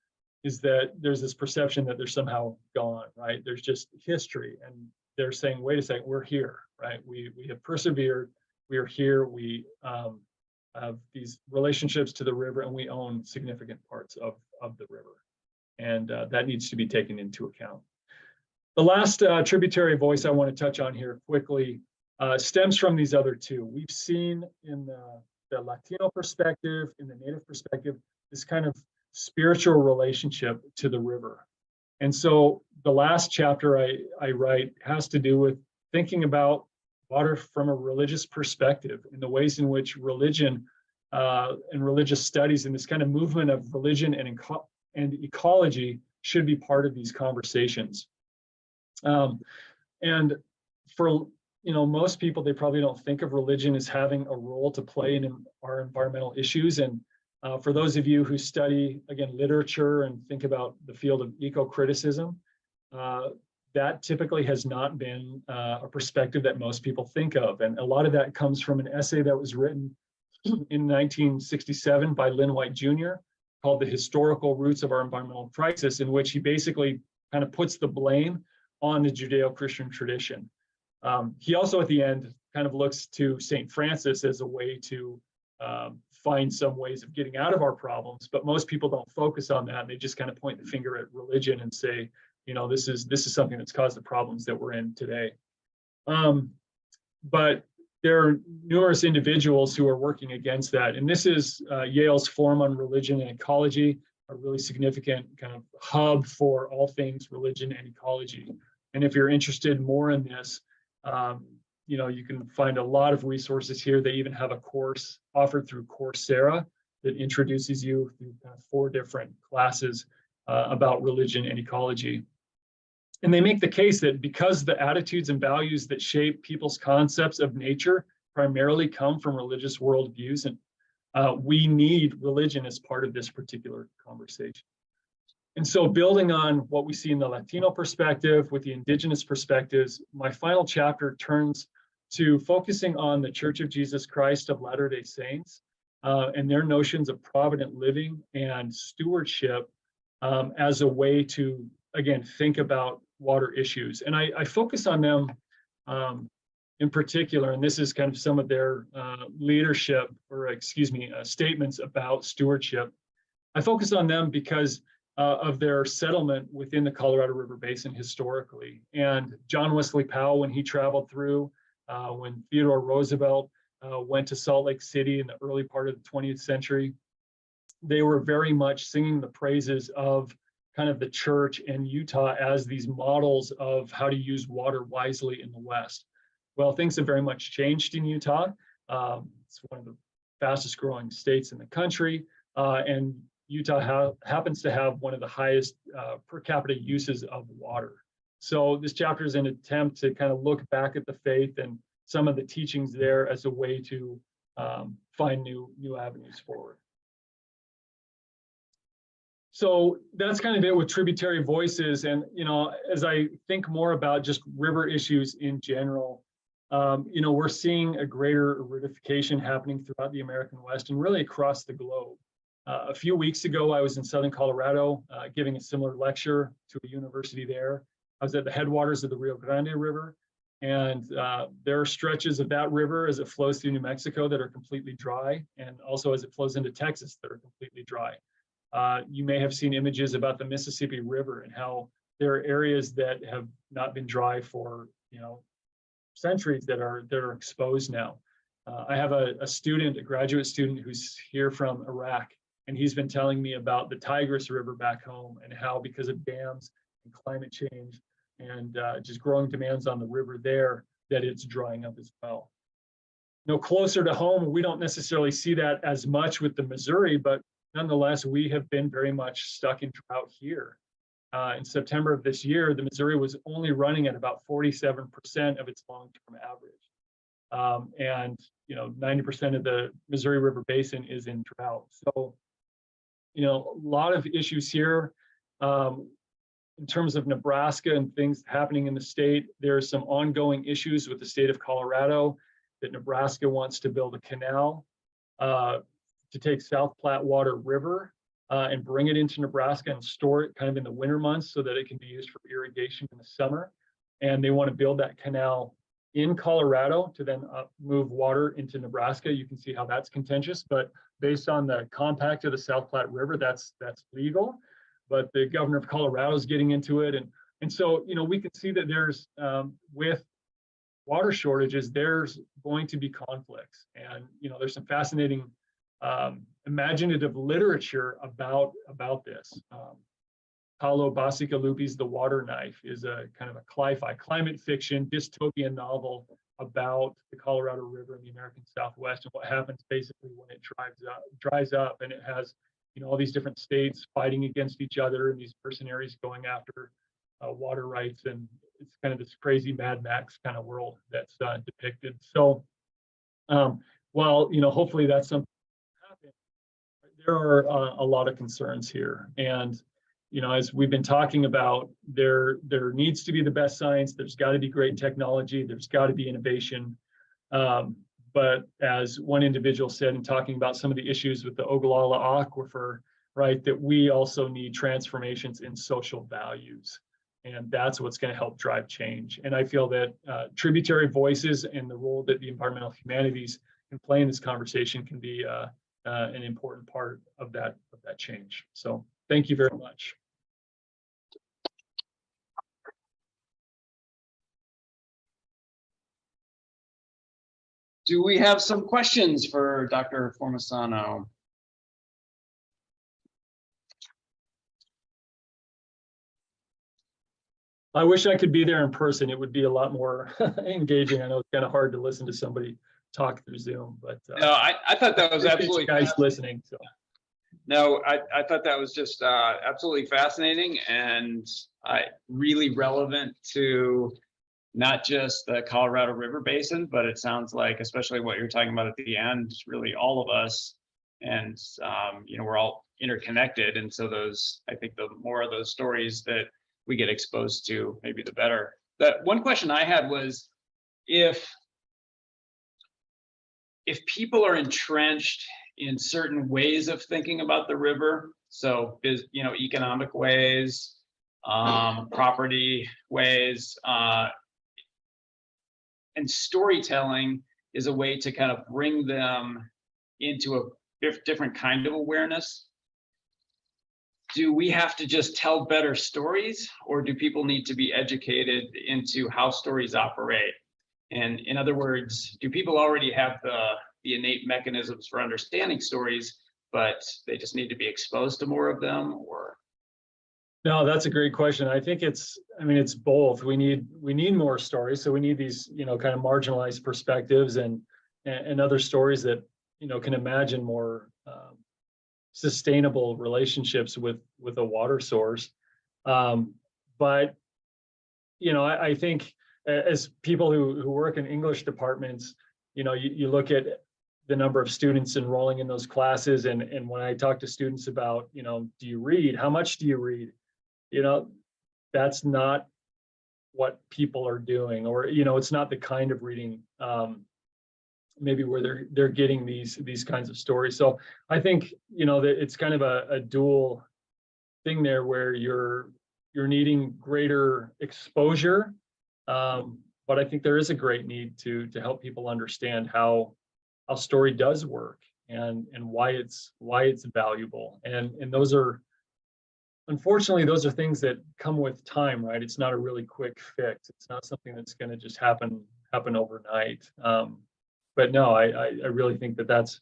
is that there's this perception that they're somehow gone, right? There's just history, and they're saying, wait a second, we're here, right? We have persevered, we are here, we have these relationships to the river, and we own significant parts of the river. And that needs to be taken into account. The last tributary voice I want to touch on here quickly stems from these other two. We've seen in the Latino perspective, in the Native perspective, this kind of spiritual relationship to the river. And so the last chapter I write has to do with thinking about water from a religious perspective, in the ways in which religion and religious studies, and this kind of movement of religion and ecology should be part of these conversations. And for most people, they probably don't think of religion as having a role to play in our environmental issues. And for those of you who study, again, literature and think about the field of eco-criticism, that typically has not been a perspective that most people think of. And a lot of that comes from an essay that was written in 1967 by Lynn White Jr. called The Historical Roots of Our Environmental Crisis, in which he basically kind of puts the blame on the Judeo-Christian tradition. He also at the end kind of looks to St. Francis as a way to find some ways of getting out of our problems, but most people don't focus on that. They just kind of point the finger at religion and say, this is something that's caused the problems that we're in today. But there are numerous individuals who are working against that. And this is Yale's Forum on Religion and Ecology, a really significant kind of hub for all things religion and ecology. And if you're interested more in this, you can find a lot of resources here. They even have a course offered through Coursera that introduces you through kind of 4 different classes about religion and ecology. And they make the case that because the attitudes and values that shape people's concepts of nature primarily come from religious worldviews, and we need religion as part of this particular conversation. And so building on what we see in the Latino perspective with the indigenous perspectives, my final chapter turns to focusing on the Church of Jesus Christ of Latter-day Saints and their notions of provident living and stewardship as a way to, again, think about water issues. And I focus on them in particular, and this is kind of some of their leadership, or statements about stewardship. I focus on them because of their settlement within the Colorado River Basin historically. And John Wesley Powell, when he traveled through, when Theodore Roosevelt went to Salt Lake City in the early part of the 20th century, they were very much singing the praises of kind of the church and Utah as these models of how to use water wisely in the West. Well, things have very much changed in Utah. It's one of the fastest growing states in the country, and Utah happens to have one of the highest per capita uses of water. So this chapter is an attempt to kind of look back at the faith and some of the teachings there as a way to find new avenues forward. So that's kind of it with Tributary Voices. And, as I think more about just river issues in general, we're seeing a greater aridification happening throughout the American West and really across the globe. A few weeks ago, I was in Southern Colorado giving a similar lecture to a university there. I was at the headwaters of the Rio Grande River, and there are stretches of that river as it flows through New Mexico that are completely dry, and also as it flows into Texas that are completely dry. You may have seen images about the Mississippi River and how there are areas that have not been dry for centuries that are exposed now. I have a graduate student who's here from Iraq, and he's been telling me about the Tigris River back home and how, because of dams and climate change and just growing demands on the river there, that it's drying up as well. Closer to home, we don't necessarily see that as much with the Missouri, but nonetheless, we have been very much stuck in drought here. In September of this year, the Missouri was only running at about 47% of its long-term average. And 90% of the Missouri River Basin is in drought. So, a lot of issues here. In terms of Nebraska and things happening in the state, there's some ongoing issues with the state of Colorado that Nebraska wants to build a canal to take South Platte Water River and bring it into Nebraska and store it kind of in the winter months so that it can be used for irrigation in the summer. And they want to build that canal in Colorado to then move water into Nebraska. You can see how that's contentious, but based on the compact of the South Platte River, that's legal. But the governor of Colorado is getting into it. And so, we can see that there's, with water shortages, there's going to be conflicts. And, there's some fascinating imaginative literature about this. Paolo Bacigalupi's The Water Knife is a kind of a climate fiction dystopian novel about the Colorado River in the American Southwest and what happens basically when it dries up, and it has, you know, all these different states fighting against each other and these mercenaries going after water rights, and it's kind of this crazy Mad Max kind of world that's depicted. So while, you know, hopefully that's something that happens, there are a lot of concerns here. And, you know, as we've been talking about, there needs to be the best science. There's got to be great technology. There's got to be innovation. But as one individual said in talking about some of the issues with the Ogallala Aquifer, right, that we also need transformations in social values. And that's what's going to help drive change. And I feel that tributary voices and the role that the environmental humanities can play in this conversation can be an important part of that change. So thank you very much. Do we have some questions for Dr. Formisano? I wish I could be there in person. It would be a lot more engaging. I know it's kind of hard to listen to somebody talk through Zoom, but no, I thought that was absolutely guys listening. So. No, I thought that was just absolutely fascinating and really relevant to not just the Colorado River Basin, but it sounds like, especially what you're talking about at the end, really all of us. And, you know, we're all interconnected. And so those, I think the more of those stories that we get exposed to, maybe the better. That one question I had was, if people are entrenched in certain ways of thinking about the river, so, you know, economic ways, property ways, and storytelling is a way to kind of bring them into a different kind of awareness. Do we have to just tell better stories, or do people need to be educated into how stories operate? And in other words, do people already have the innate mechanisms for understanding stories, but they just need to be exposed to more of them? Or no, that's a great question. I think it's both. We need more stories. So we need these, you know, kind of marginalized perspectives and other stories that, you know, can imagine more sustainable relationships with a water source. But, you know, I think as people who work in English departments, you know, you look at the number of students enrolling in those classes, and when I talk to students about, you know, do you read? How much do you read? You know, that's not what people are doing, or, you know, it's not the kind of reading maybe where they're getting these kinds of stories. So I think, you know, that it's kind of a dual thing there, where you're needing greater exposure, but I think there is a great need to help people understand how story does work, and why it's valuable, and those are, unfortunately, those are things that come with time, right? It's not a really quick fix. It's not something that's going to just happen overnight. But no, I really think that's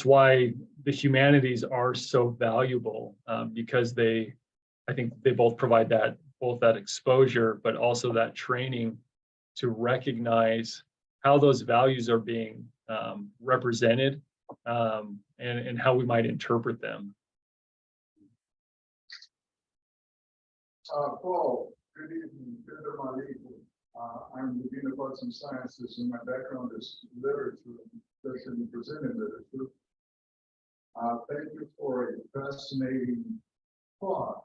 why the humanities are so valuable, because I think they both provide both that exposure, but also that training to recognize how those values are being represented, and how we might interpret them. Paul, good evening. I'm the Dean of Arts and Sciences, and my background is literature, especially presented literature. Thank you for a fascinating talk.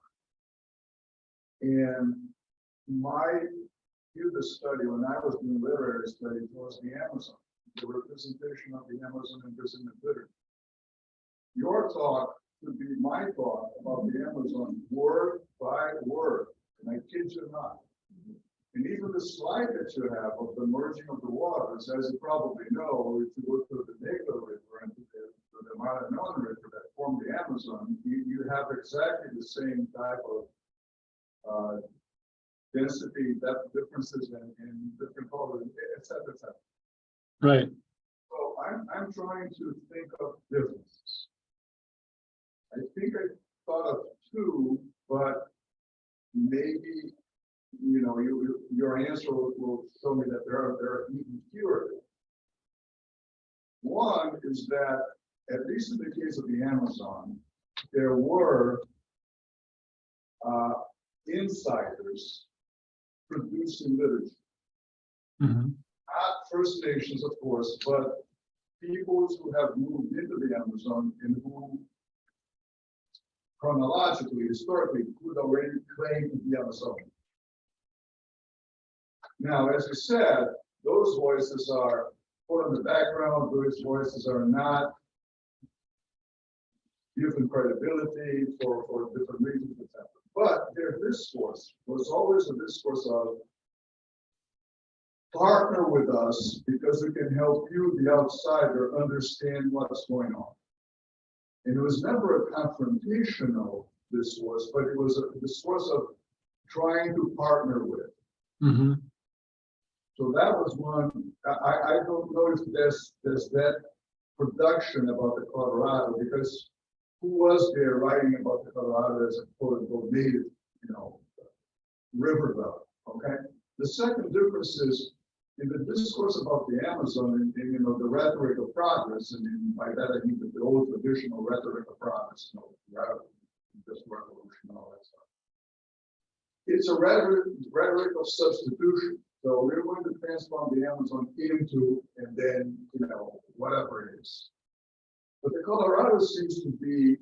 And my view of the study, when I was doing literary studies, was the Amazon, the representation of the Amazon in presented literature. Your talk would be my thought about the Amazon word by word, and I kid you not. And even the slide that you have of the merging of the waters, as you probably know, if you go to the Negro River and to the Marañón River that form the Amazon, you have exactly the same type of density, depth differences, and different colors, et cetera, et cetera. Right. So I'm trying to think of differences. I think I thought of two, but maybe, you know, your your answer will show me that there are even fewer. One is that, at least in the case of the Amazon, there were insiders producing literature. Mhm. Not First Nations, of course, but peoples who have moved into the Amazon and who chronologically, historically, could already claim to be Amazonian. Now, as you said, those voices are put on the background, those voices are not given credibility for different reasons, etc. But their discourse was always a discourse of partner with us because we can help you, the outsider, understand what's going on. And it was never a confrontational discourse, but it was a discourse of trying to partner with. Mm-hmm. So that was one. I don't know if there's that production about the Colorado, because who was there writing about the Colorado as a quote unquote native, river belt? Okay. The second difference is in the discourse about the Amazon and the rhetorical progress, and by that I mean the old traditional rhetorical progress, just revolution and all that stuff. It's a rhetorical substitution. So we're going to transform the Amazon into, and then, whatever it is. But the Colorado seems to be,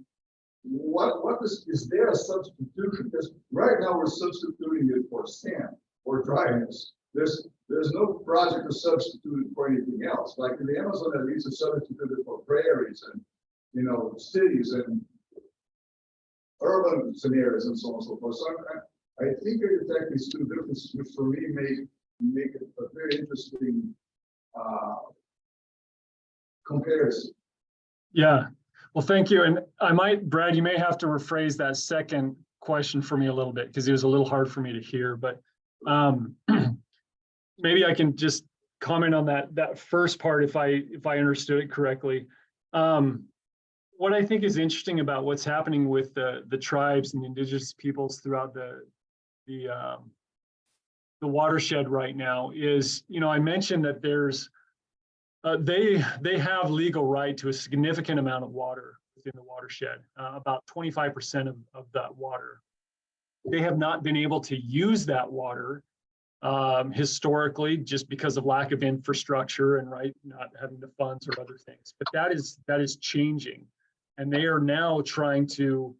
is there a substitution? Because right now we're substituting it for sand or dryness. There's no project to substitute it for anything else. Like in the Amazon, at least it's substituted for prairies and, cities and urban scenarios and so on and so forth. So I think in fact these two differences, which for me make it a very interesting comparison. Yeah, well, thank you. And Brad, you may have to rephrase that second question for me a little bit because it was a little hard for me to hear, but maybe I can just comment on that first part if I understood it correctly. What I think is interesting about what's happening with the tribes and the indigenous peoples throughout the watershed right now is, I mentioned that there's they have legal right to a significant amount of water within the watershed, about 25% of that water. They have not been able to use that water historically just because of lack of infrastructure and not having the funds or other things. But that is changing, and they are now trying to,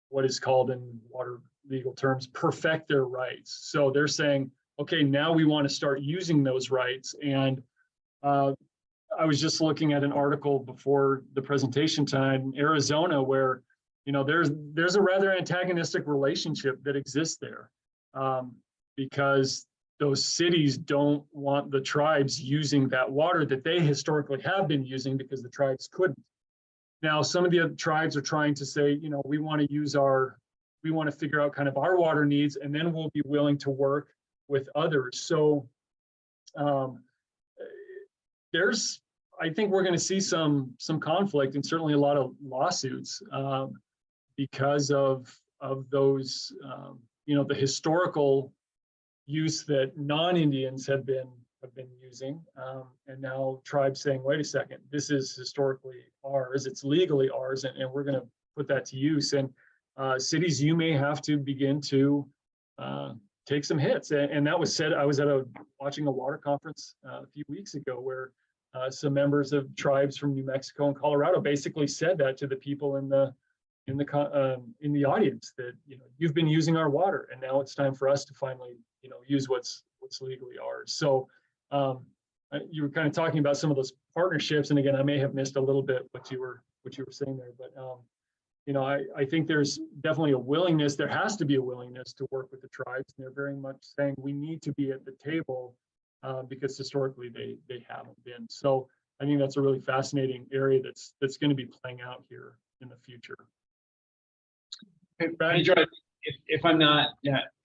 what is called in water legal terms, perfect their rights. So they're saying, okay, now we want to start using those rights. And I was just looking at an article before the presentation time in Arizona where, there's a rather antagonistic relationship that exists there because those cities don't want the tribes using that water that they historically have been using because the tribes couldn't. Now, some of the other tribes are trying to say, we want to figure out kind of our water needs, and then we'll be willing to work with others. So I think we're going to see some conflict and certainly a lot of lawsuits because of those, the historical use that non-Indians have been using, and now tribes saying, wait a second, this is historically ours, it's legally ours, and we're going to put that to use. And cities, you may have to begin to take some hits. And that was said, I was watching a water conference a few weeks ago where some members of tribes from New Mexico and Colorado basically said that to the people in the audience, that you've been using our water, and now it's time for us to finally use what's legally ours. So you were kind of talking about some of those partnerships, and again, I may have missed a little bit what you were saying there, but I think there's definitely a willingness. There has to be a willingness to work with the tribes, and they're very much saying we need to be at the table because historically they haven't been. So I think that's a really fascinating area that's going to be playing out here in the future. Hey, Joe, if I'm not,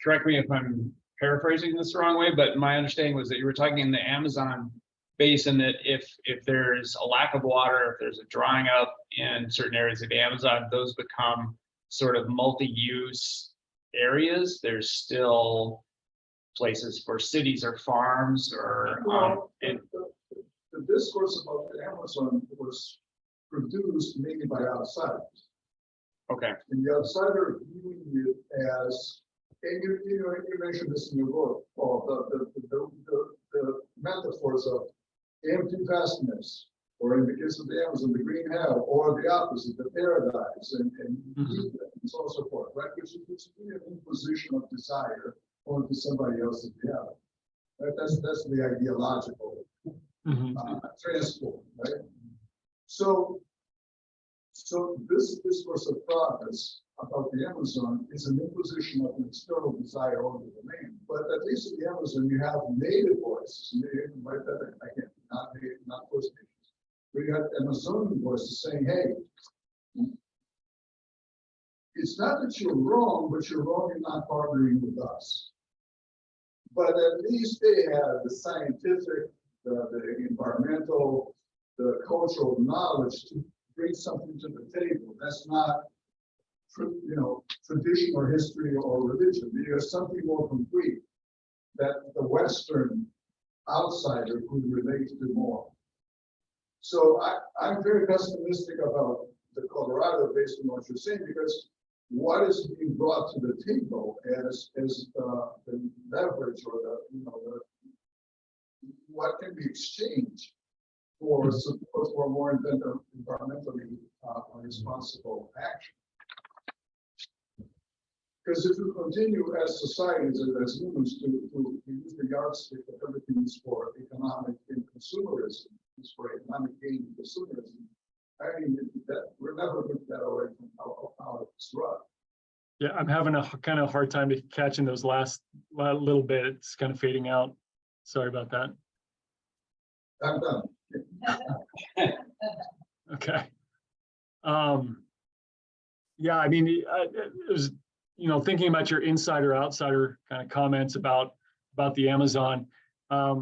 correct me if I'm paraphrasing this the wrong way, but my understanding was that you were talking in the Amazon basin that if there's a lack of water, if there's a drying up in certain areas of the Amazon, those become sort of multi-use areas. There's still places for cities or farms or The discourse about the Amazon was produced mainly by outsiders. okay. And the outsider viewing it as, and you mentioned this in your book, Paul, the metaphors of empty vastness, or in the case of the Amazon, the green hell, or the opposite, the paradise, and so on and so forth, right? Which is really an imposition of desire onto somebody else's reality. Right? That's the ideological transport, right? So this discourse of progress about the Amazon is an imposition of an external desire over the land. But at least in the Amazon, you have native voices, right? Again, not native, not First Nations. We got Amazonian voices saying, hey, it's not that you're wrong, but you're wrong in not partnering with us. But at least they have the scientific, the environmental, the cultural knowledge to bring something to the table. That's not, tradition or history or religion. There's something more concrete that the Western outsider could relate to more. So I'm very pessimistic about the Colorado based on what you're saying, because what is being brought to the table as the leverage or what can be exchanged for support for more environmentally responsible action. Because if we continue as societies and as humans to use the yardstick of everything is for economic and consumerism, is for economic gain and consumerism, I mean, that we're never going to get away from out of this rut. Yeah, I'm having a kind of hard time to catching those last little bit. It's kind of fading out. Sorry about that. I'm done. Okay. Yeah, I mean, it was, thinking about your insider outsider kind of comments about the Amazon. I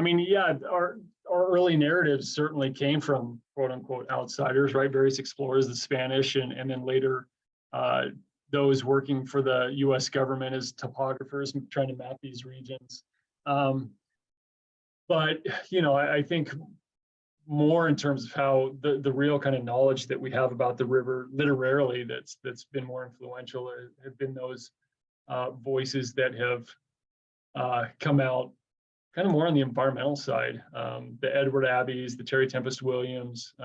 mean, yeah, our early narratives certainly came from quote unquote outsiders, right? Various explorers, the Spanish, and then later those working for the US government as topographers trying to map these regions. But, I think more in terms of how the real kind of knowledge that we have about the river literarily that's been more influential have been those voices that have come out kind of more on the environmental side, the Edward Abbeys, the Terry Tempest Williams,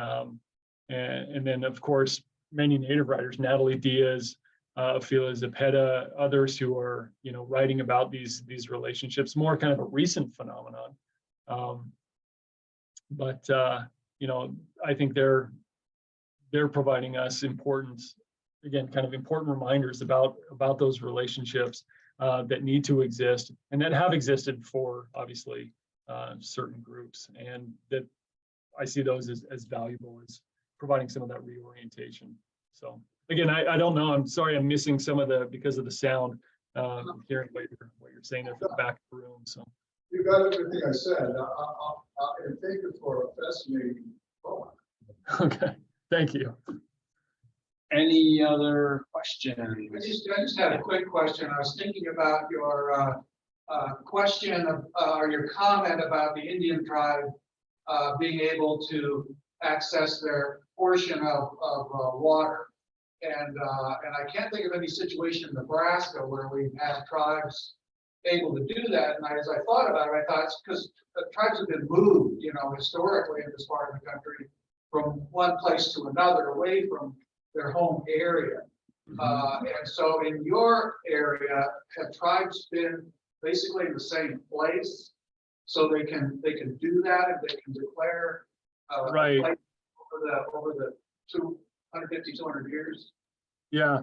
and then of course many Native writers, Natalie Diaz, Ophelia Zepeda, others who are writing about these relationships, more kind of a recent phenomenon. But I think they're providing us important reminders about those relationships that need to exist and that have existed for obviously certain groups, and that I see those as valuable as providing some of that reorientation. So again, I don't know. I'm sorry, I'm missing some of because of the sound. Hearing what you're saying there from the back of the room. So You got everything I said. And thank you for a fascinating poem. Okay, thank you. Any other questions? I just had a quick question. I was thinking about your question or your comment about the Indian tribe being able to access their portion of water. And I can't think of any situation in Nebraska where we have tribes able to do that. And as I thought about it, I thought it's because the tribes have been moved, historically in this part of the country from one place to another, away from their home area. And so in your area, have tribes been basically in the same place? So they can do that, and they can declare Right. over the 150, 200 years? Yeah.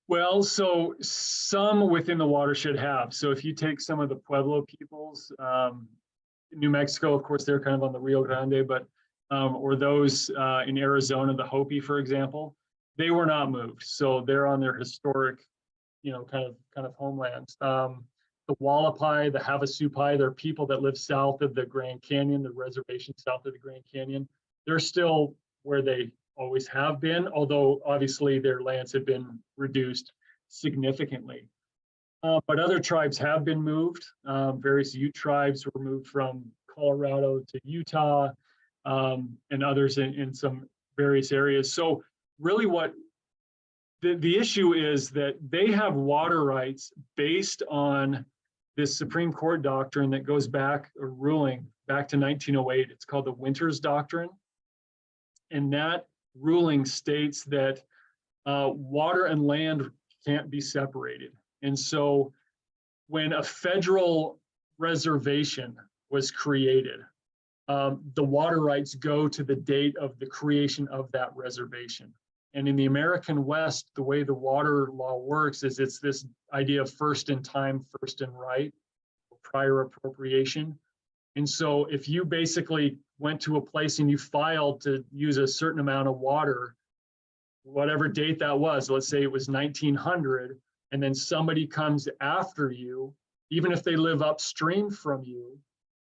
Well, so some within the watershed have. So if you take some of the Pueblo peoples, New Mexico, of course, they're kind of on the Rio Grande, but or those in Arizona, the Hopi, for example, they were not moved. So they're on their historic, kind of homelands. The Wallapai, the Havasupai, they're people that live south of the Grand Canyon, the reservation south of the Grand Canyon. They're still where they always have been, although obviously their lands have been reduced significantly. But other tribes have been moved. Various Ute tribes were moved from Colorado to Utah, and others in some various areas. So really what the issue is that they have water rights based on this Supreme Court doctrine that goes back, or ruling back to 1908. It's called the Winters Doctrine. And that ruling states that water and land can't be separated. And so when a federal reservation was created, the water rights go to the date of the creation of that reservation. And in the American West, the way the water law works is it's this idea of first in time, first in right, prior appropriation. And so if you basically went to a place and you filed to use a certain amount of water, whatever date that was, let's say it was 1900, and then somebody comes after you, even if they live upstream from you,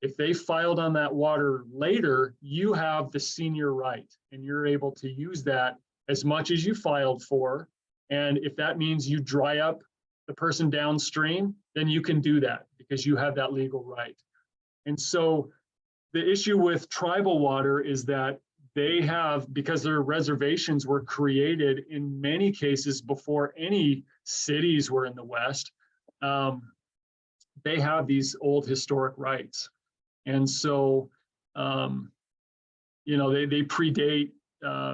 if they filed on that water later, you have the senior right, and you're able to use that as much as you filed for. And if that means you dry up the person downstream, then you can do that because you have that legal right. And so the issue with tribal water is that they have, because their reservations were created in many cases before any cities were in the West, they have these old historic rights. And so, you know, they predate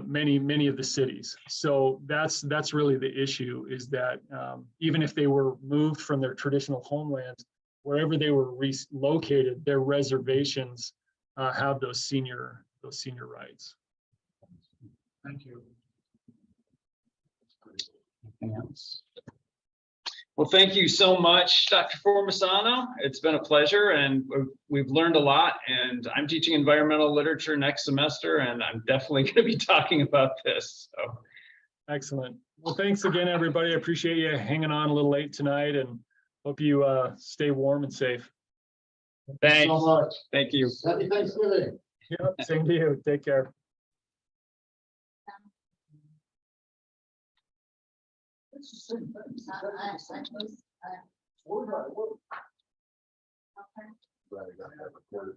many of the cities. So that's really the issue, is that even if they were moved from their traditional homelands, wherever they were relocated, their reservations have those senior rights. Thank you. Anything else? Well, thank you so much, Dr. Formisano. It's been a pleasure, and we've learned a lot. And I'm teaching environmental literature next semester, and I'm definitely going to be talking about this. So, Excellent. Well, thanks again, everybody. I appreciate you hanging on a little late tonight, and hope you stay warm and safe. thanks So much. Thank you. Happy Thanksgiving. Yep, same to you. Take care. It's the same thing. Word by word. Glad I got that recorded.